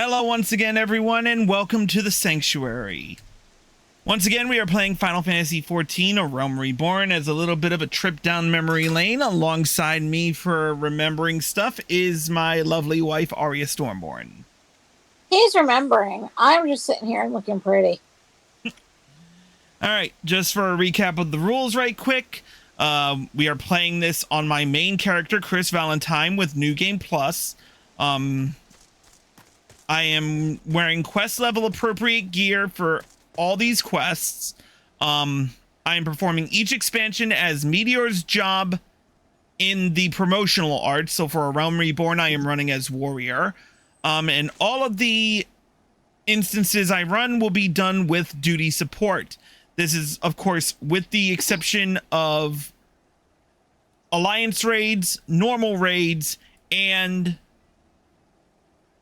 Hello once again, everyone, and welcome to the Sanctuary. Once again, we are playing Final Fantasy XIV, A Realm Reborn, as a little bit of a trip down memory lane. Alongside me for remembering stuff is my lovely wife, Arya Stormborn. He's remembering. I'm just sitting here and looking pretty. Alright, just for a recap of the rules right quick. We are playing this on my main character, Chris Valentine, with New Game Plus. I am wearing quest level appropriate gear for all these quests. I am performing each expansion as Meteor's job in the promotional art. So for A Realm Reborn, I am running as Warrior. And all of the instances I run will be done with duty support. This is, of course, with the exception of Alliance raids, normal raids, and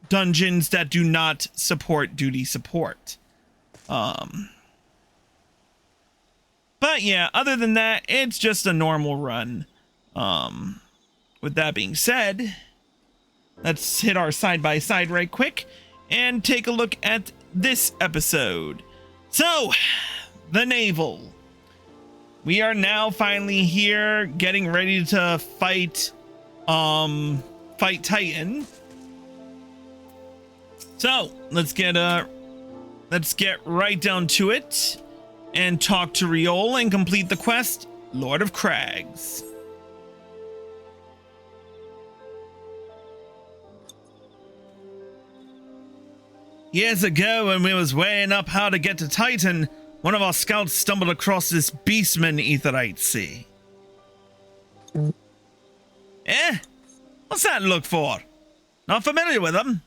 dungeons that do not support duty support. But yeah, other than that, it's just a normal run. With that being said, let's hit our side-by-side right quick and take a look at this episode. So, the Naval. We are now finally here, getting ready to fight Titan. So, let's get right down to it and talk to Riol and complete the quest, Lord of Crags. Years ago, when we was weighing up how to get to Titan, one of our scouts stumbled across this beastman Aetherite sea. Eh? What's that look for? Not familiar with him?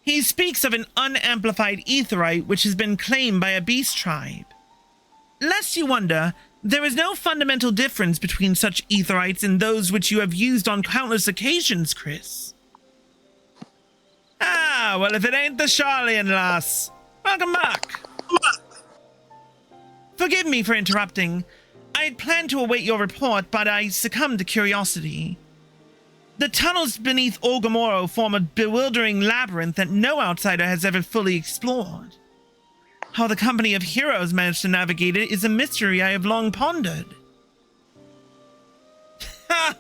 He speaks of an unamplified Aetherite which has been claimed by a beast tribe. Lest you wonder, there is no fundamental difference between such Aetherites and those which you have used on countless occasions, Chris. Ah, well, if it ain't the Charlian lass. Welcome back. Forgive me for interrupting. I had planned to await your report, but I succumbed to curiosity. The tunnels beneath Orgomoro form a bewildering labyrinth that no outsider has ever fully explored. How the company of heroes managed to navigate it is a mystery I have long pondered. Ha!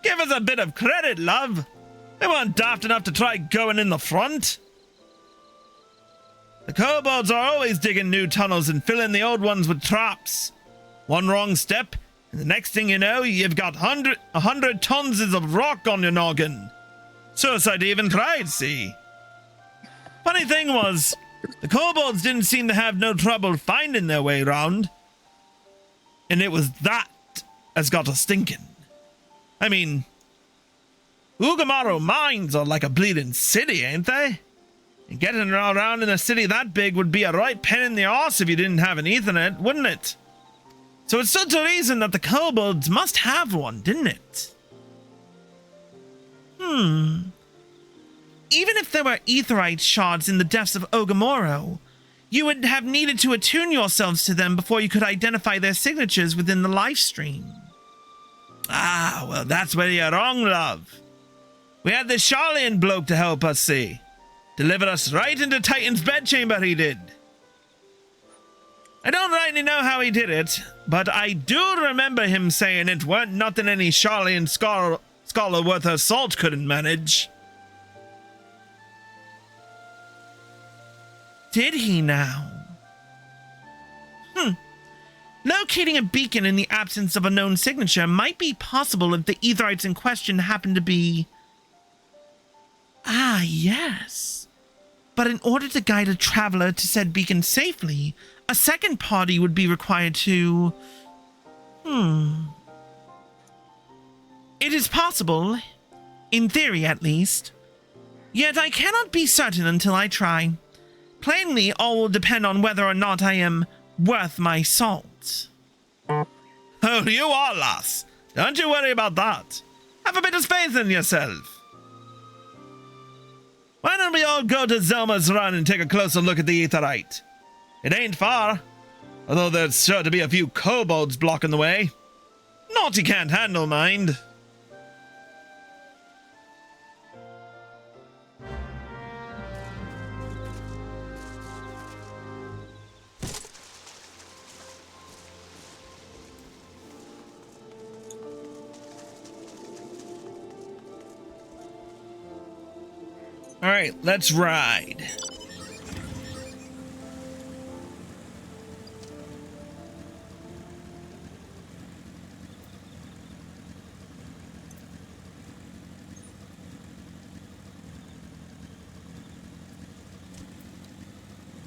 Give us a bit of credit, love. We weren't daft enough to try going in the front. The kobolds are always digging new tunnels and filling the old ones with traps. One wrong step, and the next thing you know, you've got 100 tons of rock on your noggin. Suicide even tried, see? Funny thing was, the kobolds didn't seem to have no trouble finding their way round. And it was that as got us thinking. I mean, Orgomoro mines are like a bleeding city, ain't they? And getting around in a city that big would be a right pain in the arse if you didn't have an Ethernet, wouldn't it? So it stood to reason that the kobolds must have one, didn't it? Even if there were Aetherite shards in the depths of Orgomoro, you would have needed to attune yourselves to them before you could identify their signatures within the life stream. Ah, well, that's where you're wrong, love. We had this Charlian bloke to help us, see. Delivered us right into Titan's bedchamber, he did. I don't rightly know how he did it, but I do remember him saying it weren't nothing any Charlian scholar worth her salt couldn't manage. Did he now? Locating a beacon in the absence of a known signature might be possible if the Aetherites in question happen to be... Ah, yes. But in order to guide a traveler to said beacon safely, a second party would be required to... It is possible, in theory at least. Yet I cannot be certain until I try. Plainly, all will depend on whether or not I am worth my salt. Oh, you are, lass. Don't you worry about that. Have a bit of faith in yourself. Why don't we all go to Zelma's Run and take a closer look at the Aetherite? It ain't far, although there's sure to be a few kobolds blocking the way. Naughty can't handle, mind. All right, let's ride.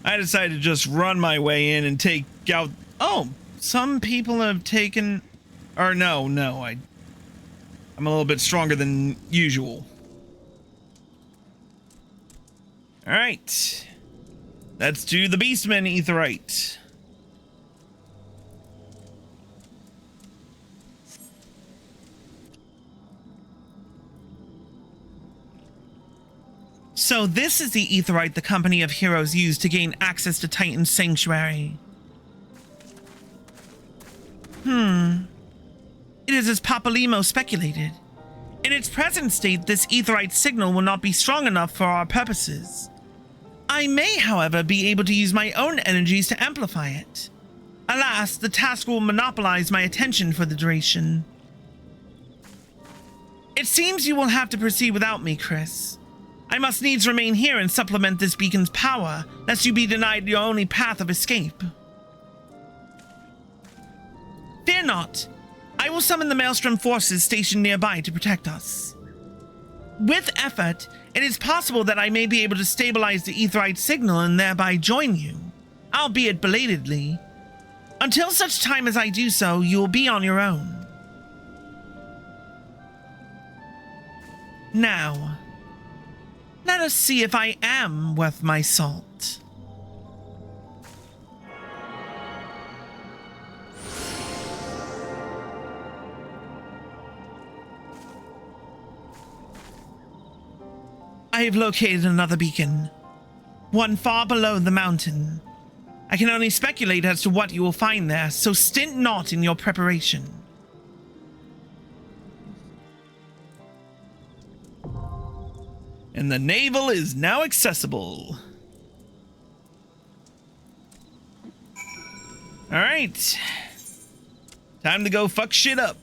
I decided to just run my way in and take out... Oh, some people have taken... Or no, I'm a little bit stronger than usual. Alright. Let's do the Beastman Aetheryte. So this is the Aetheryte the Company of Heroes used to gain access to Titan's Sanctuary. It is as Papalimo speculated. In its present state, this Aetheryte signal will not be strong enough for our purposes. I may, however, be able to use my own energies to amplify it. Alas, the task will monopolize my attention for the duration. It seems you will have to proceed without me, Chris. I must needs remain here and supplement this beacon's power, lest you be denied your only path of escape. Fear not. I will summon the Maelstrom forces stationed nearby to protect us. With effort, it is possible that I may be able to stabilize the Aetheryte signal and thereby join you, albeit belatedly. Until such time as I do so, you will be on your own. Now, let us see if I am worth my salt. I have located another beacon, one far below the mountain. I can only speculate as to what you will find there, so stint not in your preparation. And the navel is now accessible. All right. Time to go fuck shit up.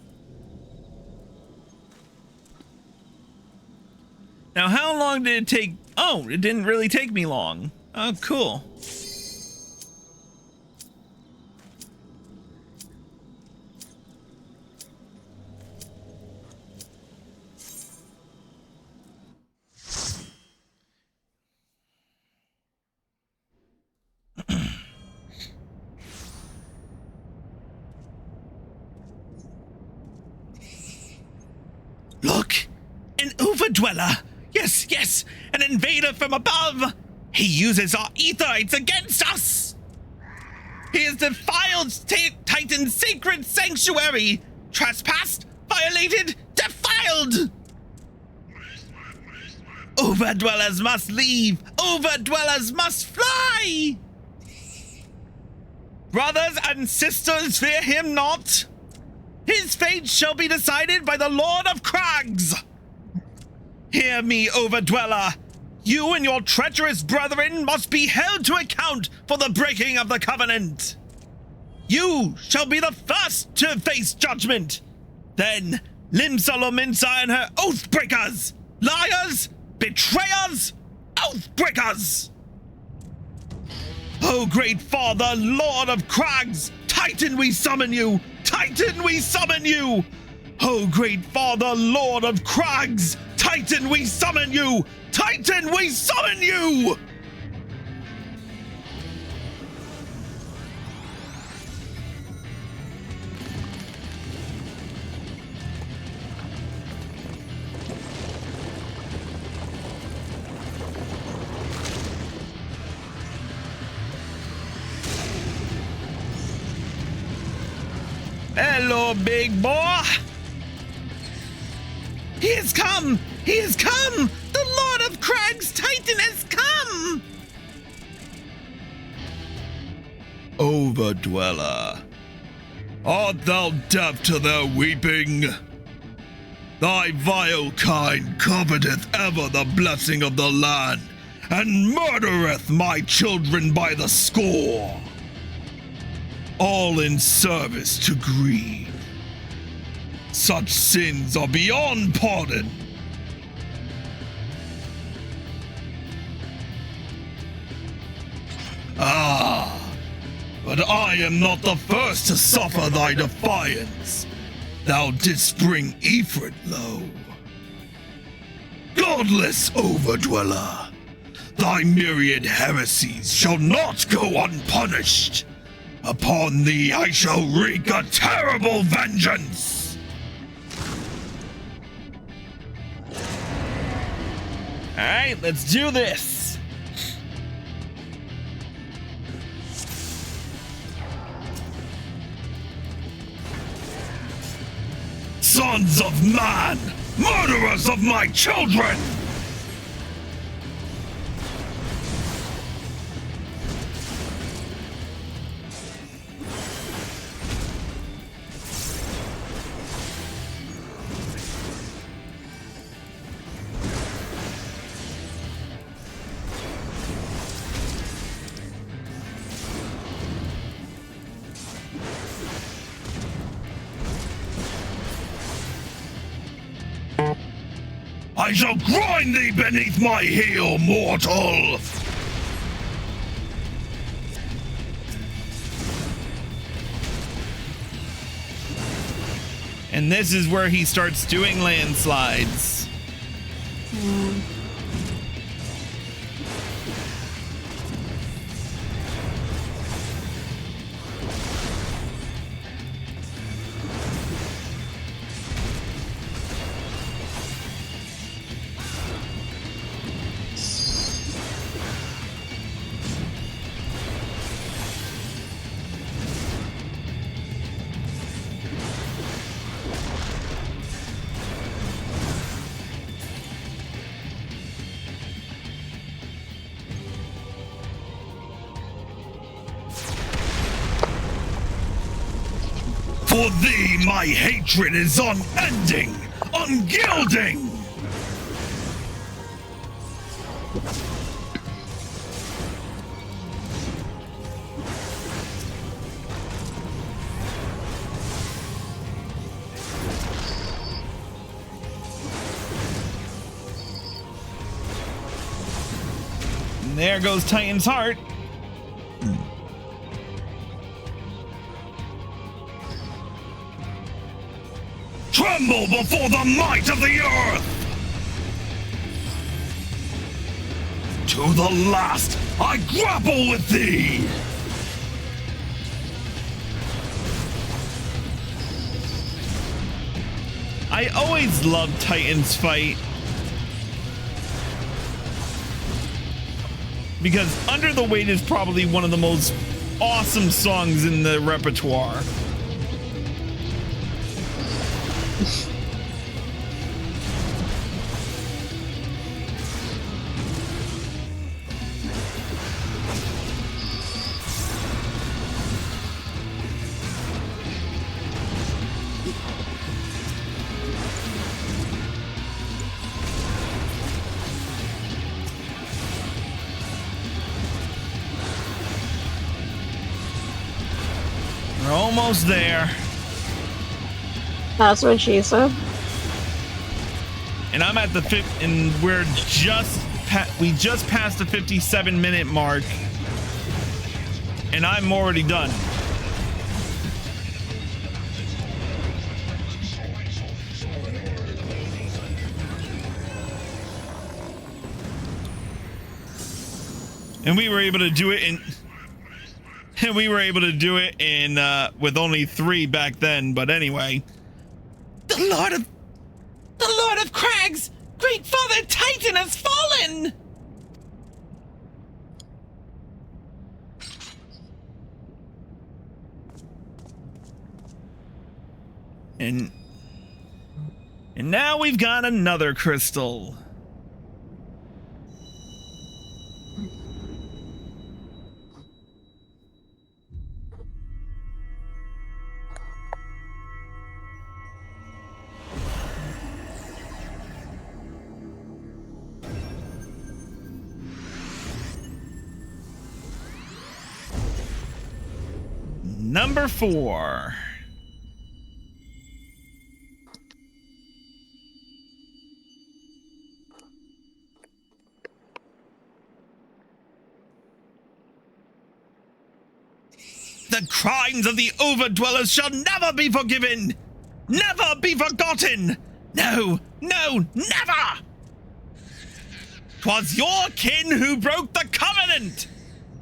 Now, how long did it take? Oh, it didn't really take me long. Oh, cool. Look, an Overdweller. Yes, an invader from above. He uses our Aetherites against us. He has defiled Titan's sacred sanctuary. Trespassed, violated, defiled. Overdwellers must leave. Overdwellers must fly. Brothers and sisters, fear him not. His fate shall be decided by the Lord of Crags. Hear me, Overdweller. You and your treacherous brethren must be held to account for the breaking of the covenant. You shall be the first to face judgment. Then Limsa Lominsa and her Oathbreakers, liars, betrayers, Oathbreakers. Oh, great Father, Lord of Crags, Titan, we summon you. Titan, we summon you. Oh, great Father, Lord of Crags, Titan, we summon you. Titan, we summon you. Hello, big boy. He has come! He has come! The Lord of Crags Titan has come! Overdweller, art thou deaf to their weeping? Thy vile kind coveteth ever the blessing of the land, and murdereth my children by the score, all in service to greed. Such sins are beyond pardon. Ah, but I am not the first to suffer thy defiance. Thou didst bring Ifrit low. Godless Overdweller, thy myriad heresies shall not go unpunished. Upon thee I shall wreak a terrible vengeance. All right, let's do this. Sons of man, murderers of my children! I shall grind thee beneath my heel, mortal! And this is where he starts doing landslides. For thee, my hatred is unending, ungilding! And there goes Titan's heart. Tremble before the might of the earth! To the last, I grapple with thee! I always loved Titan's fight. Because Under the Weight is probably one of the most awesome songs in the repertoire. We're almost there. That's what she said. And I'm at the and we're we just passed the 57-minute mark, and I'm already done. And we were able to do it in. And we were able to do it in with only 3 back then. But anyway, the Lord of Crags, great Father Titan has fallen. And now we've got another crystal. Number 4. The crimes of the Overdwellers shall never be forgiven! Never be forgotten! No, no, never! 'Twas your kin who broke the covenant!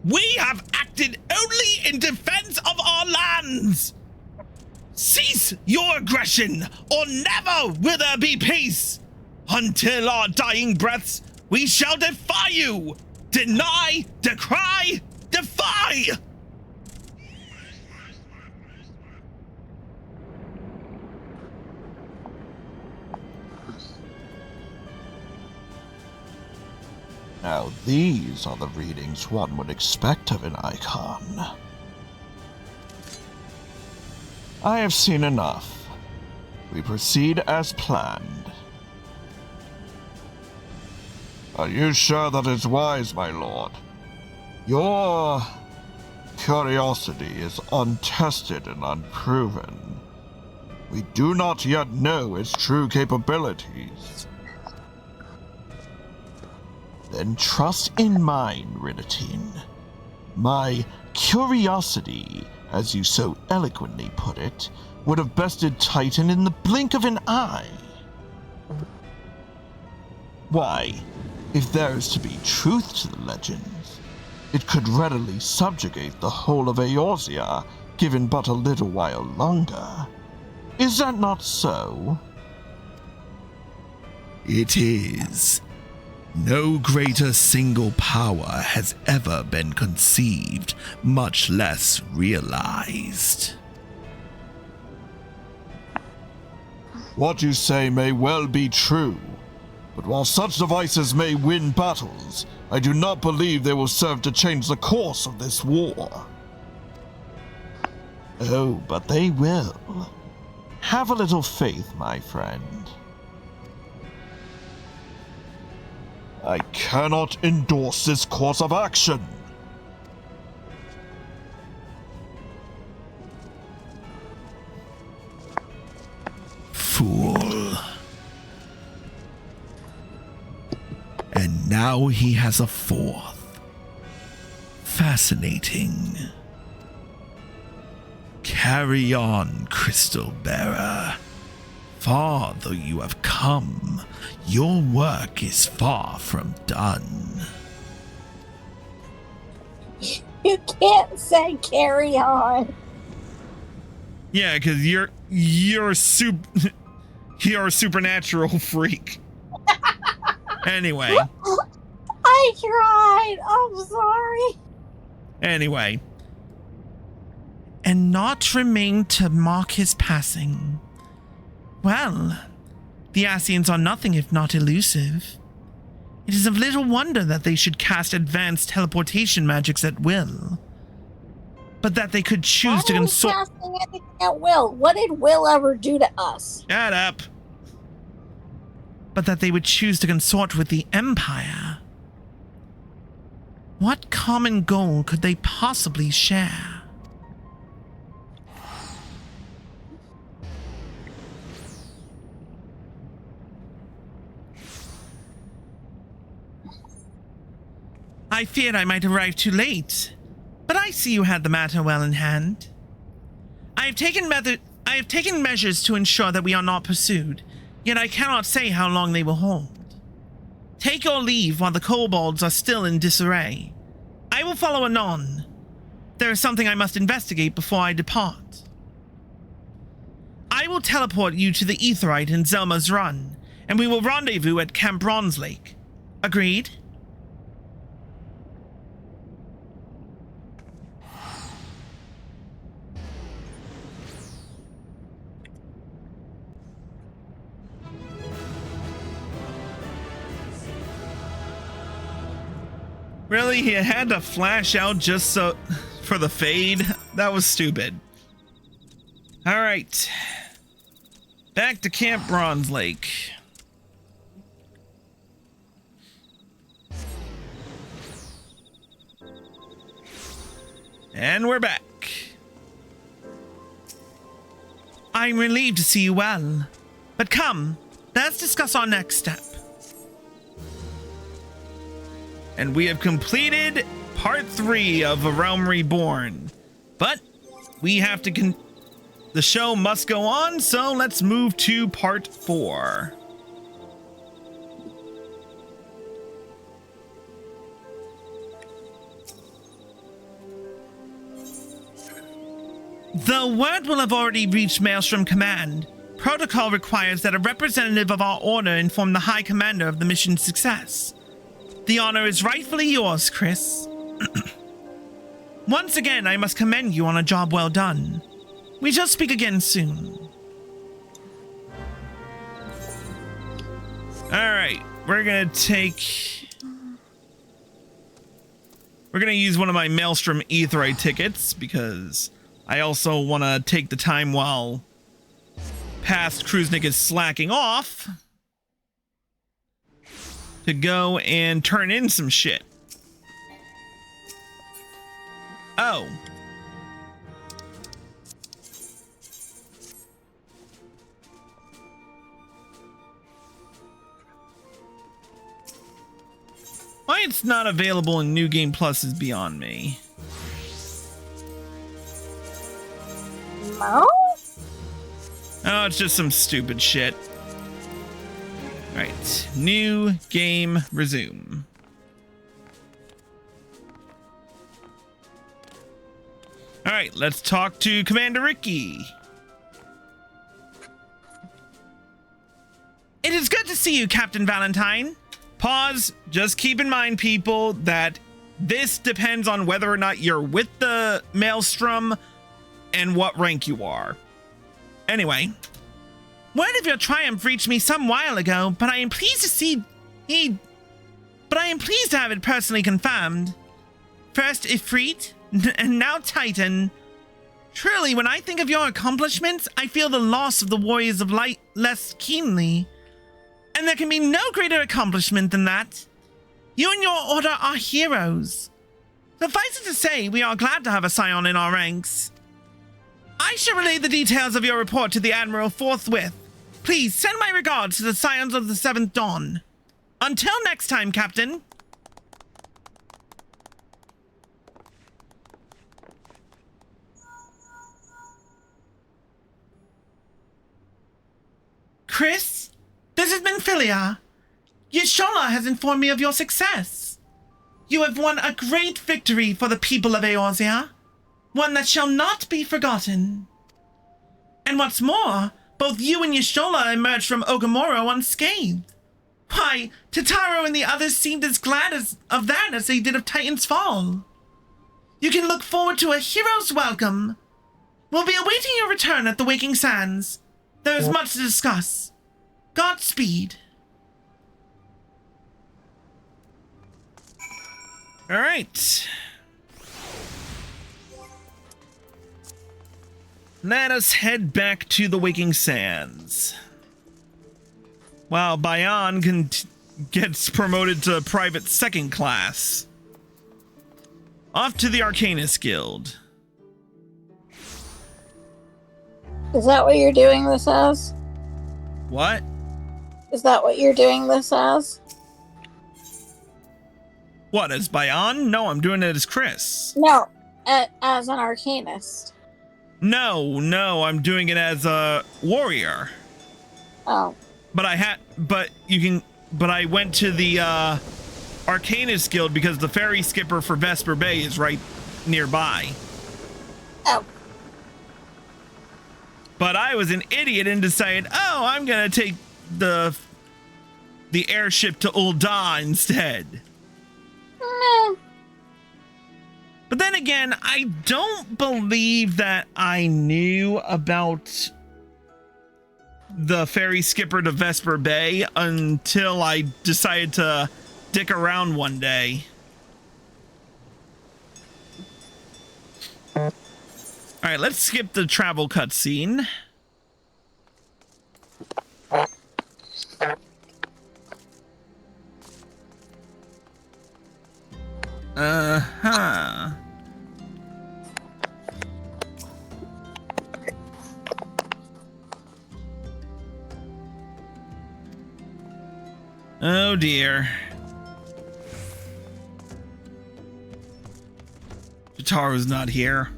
We have acted only in defense of our lands! Cease your aggression, or never will there be peace! Until our dying breaths, we shall defy you! Deny, decry, defy! Now these are the readings one would expect of an icon. I have seen enough. We proceed as planned. Are you sure that is wise, my lord? Your curiosity is untested and unproven. We do not yet know its true capabilities. Then trust in mine, Ridditin. My curiosity, as you so eloquently put it, would have bested Titan in the blink of an eye. Why, if there is to be truth to the legends, it could readily subjugate the whole of Eorzea, given but a little while longer. Is that not so? It is. No greater single power has ever been conceived, much less realized. What you say may well be true, but while such devices may win battles, I do not believe they will serve to change the course of this war. Oh, but they will. Have a little faith, my friend. I cannot endorse this course of action. Fool. And now he has a fourth. Fascinating. Carry on, Crystal Bearer. Far though you have come, your work is far from done. You can't say carry on. Yeah, because you're a supernatural freak. Anyway. I tried. I'm sorry. Anyway. And not remain to mark his passing. Well, the Ascians are nothing if not elusive. It is of little wonder that they should cast advanced teleportation magics at will. But that they could choose to consort. Casting anything at will. What did Will ever do to us? Shut up. But that they would choose to consort with the Empire. What common goal could they possibly share? I feared I might arrive too late, but I see you had the matter well in hand. I have taken measures to ensure that we are not pursued, yet I cannot say how long they will hold. Take your leave while the kobolds are still in disarray. I will follow anon. There is something I must investigate before I depart. I will teleport you to the Aetheryte in Zelma's Run, and we will rendezvous at Camp Bronze Lake. Agreed? Really? He had to flash out just so for the fade? That was stupid. All right. Back to Camp Bronze Lake. And we're back. I'm relieved to see you well. But come, let's discuss our next step. And we have completed part 3 of A Realm Reborn. But we have to the show must go on, so let's move to part 4. The word will have already reached Maelstrom Command. Protocol requires that a representative of our order inform the High Commander of the mission's success. The honor is rightfully yours, Chris. Once again, I must commend you on a job well done. We shall speak again soon. Alright, we're gonna use one of my Maelstrom Aetheryte tickets because I also want to take the time while past Kruznik is slacking off to go and turn in some shit. Oh. Why it's not available in New Game Plus is beyond me. No? Oh, it's just some stupid shit. Alright, new game, resume. Alright, let's talk to Commander Ricky. It is good to see you, Captain Valentine. Pause. Just keep in mind, people, that this depends on whether or not you're with the Maelstrom and what rank you are. Anyway, word of your triumph reached me some while ago, but I am pleased to have it personally confirmed. First Ifrit, and now Titan. Truly, when I think of your accomplishments, I feel the loss of the Warriors of Light less keenly. And there can be no greater accomplishment than that. You and your order are heroes. Suffice it to say, we are glad to have a Scion in our ranks. I shall relay the details of your report to the Admiral forthwith. Please send my regards to the Scions of the Seventh Dawn. Until next time, Captain. Chris, this has been Philia. Yashola has informed me of your success. You have won a great victory for the people of Eorzea. One that shall not be forgotten. And what's more, both you and Yashola emerged from Ogamoro unscathed. Why, Totaro and the others seemed as glad of that as they did of Titan's fall. You can look forward to a hero's welcome. We'll be awaiting your return at the Waking Sands. There is much to discuss. Godspeed. All right. Let us head back to the Waking Sands. While Bayan gets promoted to private second class. Off to the Arcanist Guild. Is that what you're doing this as? What? Is that what you're doing this as? What, as Bayan? No, I'm doing it as Chris. No, as an Arcanist. No, I'm doing it as a warrior. Oh. But I went to the Arcanist Guild because the ferry skipper for Vesper Bay is right nearby. Oh. But I was an idiot and decided, oh, I'm gonna take the airship to Ul'dah instead. Meh. But then again, I don't believe that I knew about the ferry skipper to Vesper Bay until I decided to dick around one day. All right, let's skip the travel cutscene. Uh-huh. Oh dear. Jataro's not here.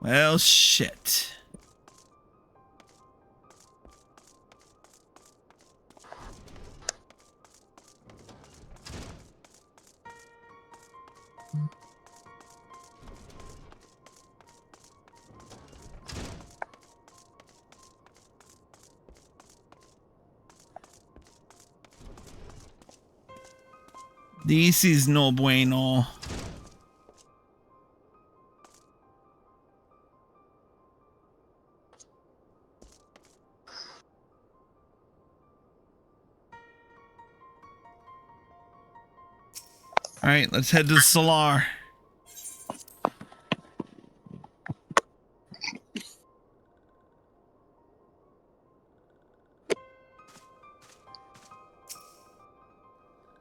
Well, shit. This is no bueno. All right, let's head to Solar.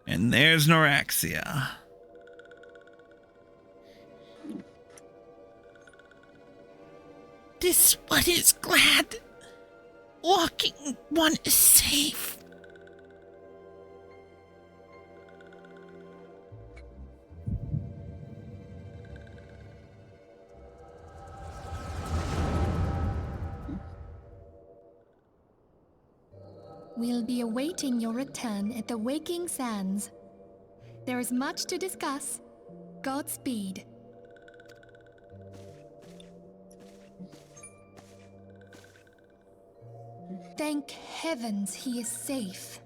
And there's Noraxia. This one is glad. Walking one is safe. We'll be awaiting your return at the Waking Sands. There is much to discuss. Godspeed. Thank heavens he is safe.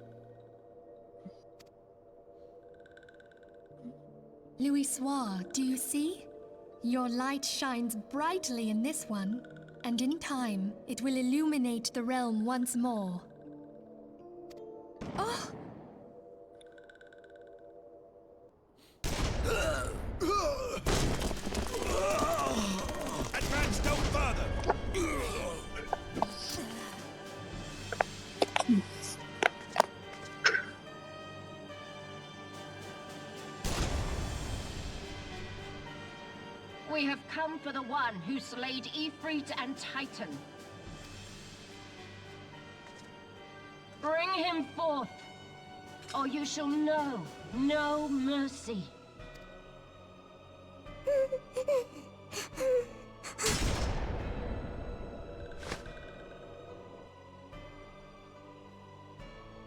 Louisoire, do you see? Your light shines brightly in this one, and in time, it will illuminate the realm once more. Oh! Advance no further! We have come for the one who slayed Ifrit and Titan. Bring him forth, or you shall know no mercy.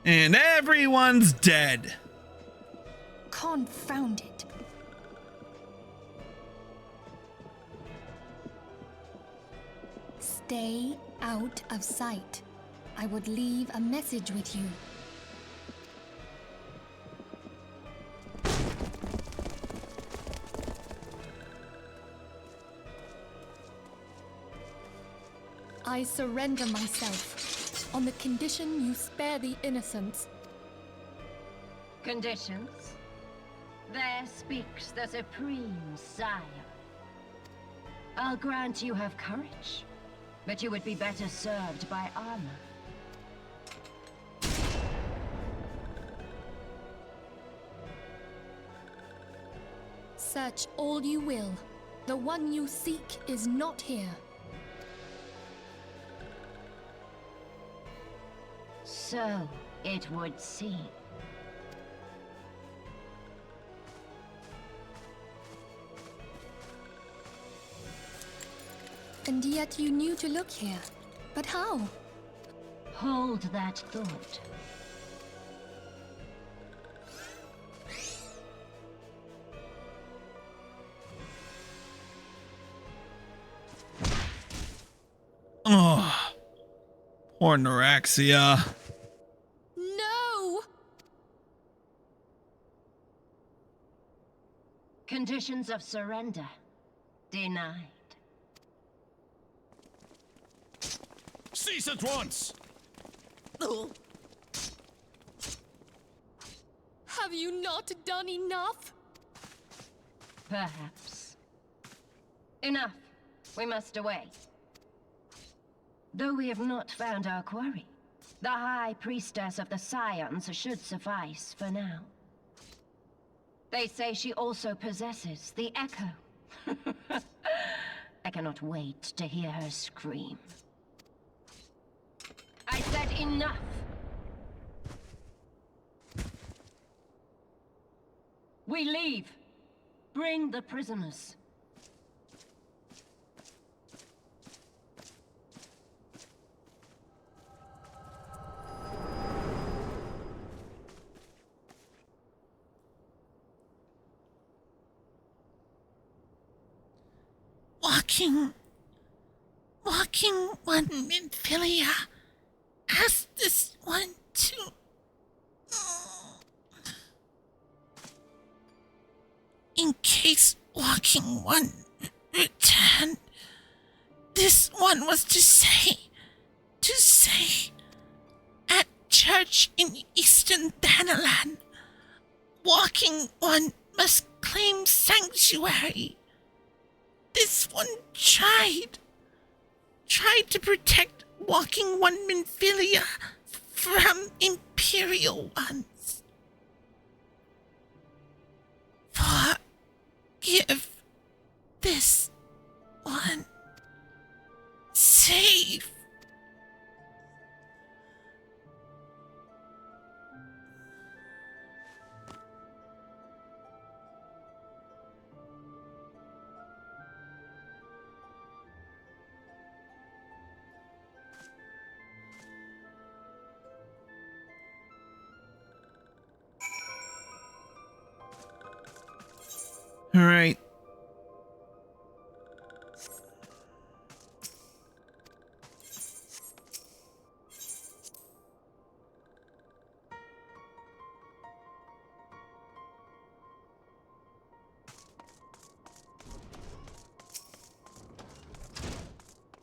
And everyone's dead. Confound it. Stay out of sight. I would leave a message with you. I surrender myself on the condition you spare the innocents. Conditions? There speaks the Supreme Sire. I'll grant you have courage, but you would be better served by armor. Search all you will. The one you seek is not here. So it would seem. And yet you knew to look here. But how? Hold that thought. Oh, poor Noraxia. No! Conditions of surrender denied. Cease at once! Have you not done enough? Perhaps. Enough. We must away. Though we have not found our quarry, the High Priestess of the Scions should suffice for now. They say she also possesses the Echo. I cannot wait to hear her scream. I said enough! We leave. Bring the prisoners. Walking one Minfilia. Ask this one to... In case walking one returned, this one was to say, at church in Eastern Thanalan, walking one must claim sanctuary. This one tried to protect walking one Minfilia from Imperial ones. Forgive this one. Save. All right.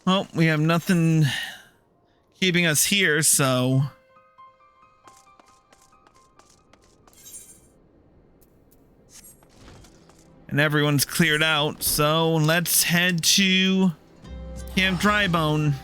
Well, we have nothing keeping us here, so... And everyone's cleared out, so let's head to Camp Drybone.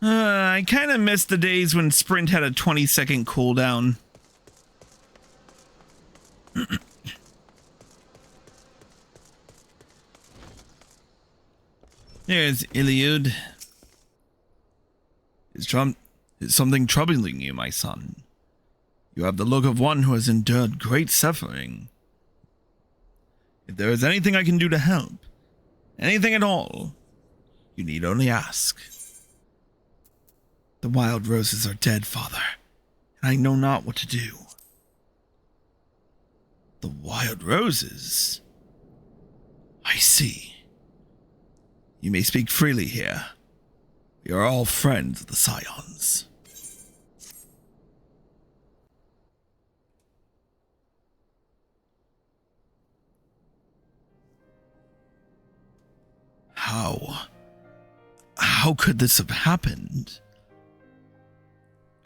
I kind of miss the days when Sprint had a 20-second cooldown. There's Iliud. Is something troubling you, my son? You have the look of one who has endured great suffering. If there is anything I can do to help, anything at all, you need only ask. The wild roses are dead, father, and I know not what to do. The wild roses? I see. You may speak freely here. We are all friends of the Scions. How could this have happened?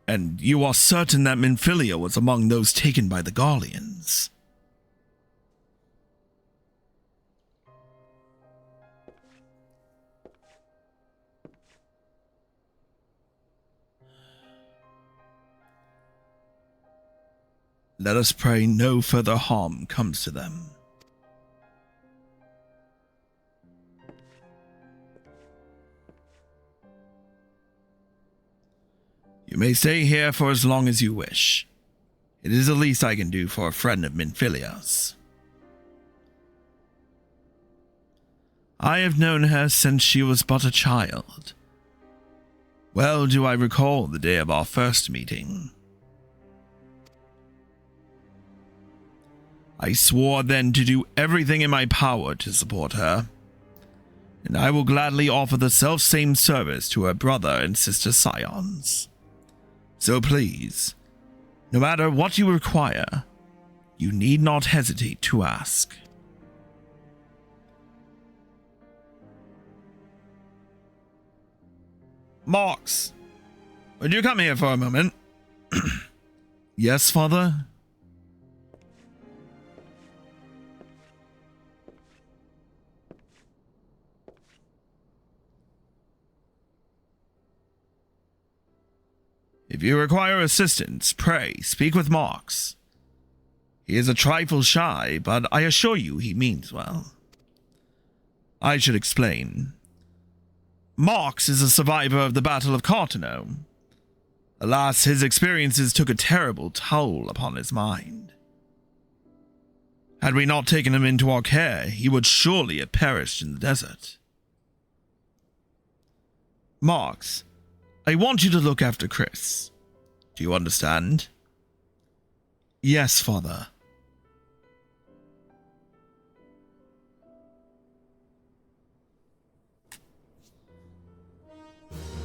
And you are certain that Minfilia was among those taken by the Garleans? Let us pray no further harm comes to them. You may stay here for as long as you wish. It is the least I can do for a friend of Minfilia's. I have known her since she was but a child. Well do I recall the day of our first meeting. I swore then to do everything in my power to support her, and I will gladly offer the self-same service to her brother and sister Scions. So please, no matter what you require, you need not hesitate to ask. Mox, would you come here for a moment? Yes, father? If you require assistance, pray speak with Marks. He is a trifle shy, but I assure you he means well. I should explain. Marks is a survivor of the Battle of Cartano. Alas, his experiences took a terrible toll upon his mind. Had we not taken him into our care, he would surely have perished in the desert. Marks, I want you to look after Chris. Do you understand? Yes, Father.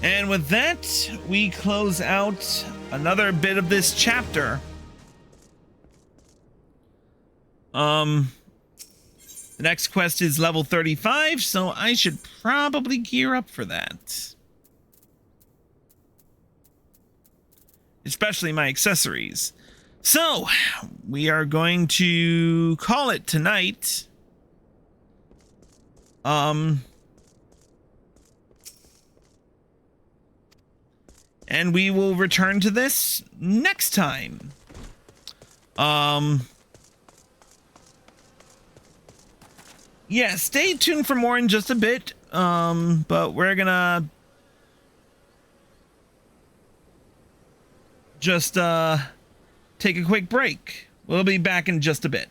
And with that, we close out another bit of this chapter. The next quest is level 35, so I should probably gear up for that. Especially my accessories. So, we are going to call it tonight. And we will return to this next time. Yeah, stay tuned for more in just a bit. But we're gonna just take a quick break. We'll be back in just a bit.